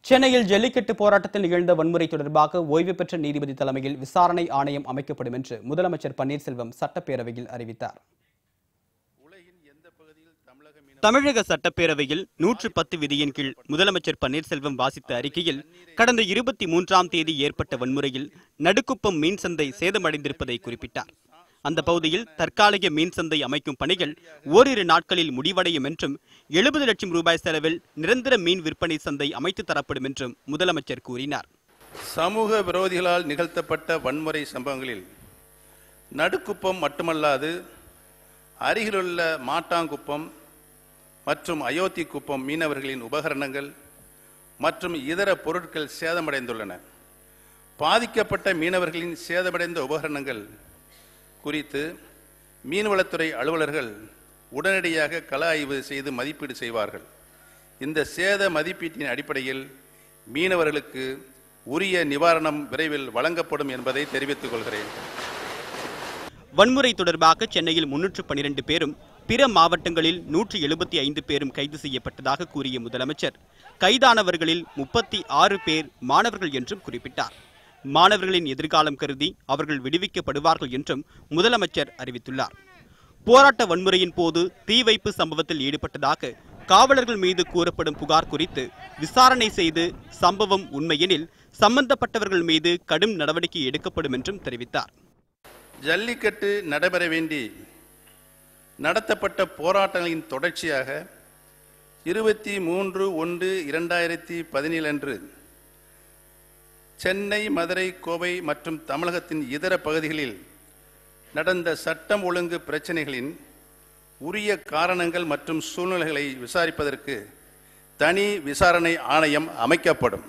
சென்னையில் ஜல்லிக்கட்டு போராட்டத்தில் நிகழ்ந்த வன்முறை தொடர்பாக ஓய்வு பெற்ற நீதிபதி தலைமையில் விசாரணை ஆணையம் அமைக்கப்படும் என்று முதலமைச்சர் பன்னீர்செல்வம் சட்டப்பேரவையில் அறிவித்தார். தமிழக சட்டப்பேரவையில் 110 விதியின் கீழ் முதலமைச்சர் பன்னீர்செல்வம் வாசித்த அறிக்கையில் கடந்த 23ஆம் தேதி ஏற்பட்ட வன்முறையில் நடுக்குப்பம் மீன் சந்தை சேதமடைந்திருப்பதை குறிப்பிட்டார். அந்த பகுதியில் தற்காலிக மீன் சந்தை அமைக்கும் பணிகள் ஓரிரு நாட்களில் முடிவடையும் என்றும் 70 லட்சம் ரூபாய் செலவில் நிரந்தர மீன் விற்பனை சந்தை அமைத்து தரப்படும் என்றும் முதலமைச்சர் கூறினார். சமூக விரோதிகளால் நிகழ்த்தப்பட்ட வன்முறை சம்பவங்களில் நடுக்குப்பம் மட்டுமல்லாது அருகிலுள்ள மாட்டாங்குப்பம் மற்றும் அயோத்தி குப்பம் மீனவர்களின் உபகரணங்கள் மற்றும் இதர பொருட்கள் சேதமடைந்துள்ளன. பாதிக்கப்பட்ட மீனவர்களின் சேதமடைந்த உபகரணங்கள் குறித்து மீன்வளத்துறை அலுவலர்கள் உடனடியாக கள ஆய்வு செய்து மதிப்பீடு செய்வார்கள். இந்த சேத மதிப்பீட்டின் அடிப்படையில் மீனவர்களுக்கு உரிய நிவாரணம் விரைவில் வழங்கப்படும் என்பதை தெரிவித்துக் கொள்கிறேன். வன்முறை தொடர்பாக சென்னையில் 312 பேரும் பிற மாவட்டங்களில் 175 பேரும் கைது செய்யப்பட்டதாக கூறிய முதலமைச்சர் கைதானவர்களில் 36 பேர் மாணவர்கள் என்றும் குறிப்பிட்டார். மாணவர்களின் எதிர்காலம் கருதி அவர்கள் விடுவிக்கப்படுவார்கள் என்றும் முதலமைச்சர் அறிவித்துள்ளார். போராட்ட வன்முறையின் போது தீ வைப்பு சம்பவத்தில் ஈடுபட்டதாக காவலர்கள் மீது கூறப்படும் புகார் குறித்து விசாரணை செய்து சம்பவம் உண்மையெனில் சம்பந்தப்பட்டவர்கள் மீது கடும் நடவடிக்கை எடுக்கப்படும் என்றும் தெரிவித்தார். ஜல்லிக்கட்டு நடைபெற வேண்டி நடத்தப்பட்ட போராட்டங்களின் தொடர்ச்சியாக 23/1/2017 அன்று சென்னை, மதுரை, கோவை மற்றும் தமிழகத்தின் இதர பகுதிகளில் நடந்த சட்டம் ஒழுங்கு பிரச்சனைகளின் உரிய காரணங்கள் மற்றும் சூழ்நிலைகளை விசாரிப்பதற்கு தனி விசாரணை ஆணையம் அமைக்கப்படும்.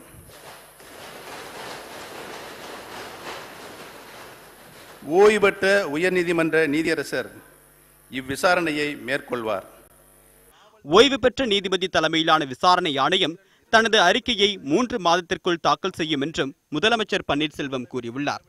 ஓய்வு பெற்ற உயர்நீதிமன்ற நீதியரசர் இவ்விசாரணையை மேற்கொள்வார். ஓய்வு பெற்ற நீதிபதி தலைமையிலான விசாரணை ஆணையம் தனது அறிக்கையை 3 மாதத்திற்குள் தாக்கல் செய்யும் என்றும் முதலமைச்சர் பன்னீர்செல்வம் கூறியுள்ளார்.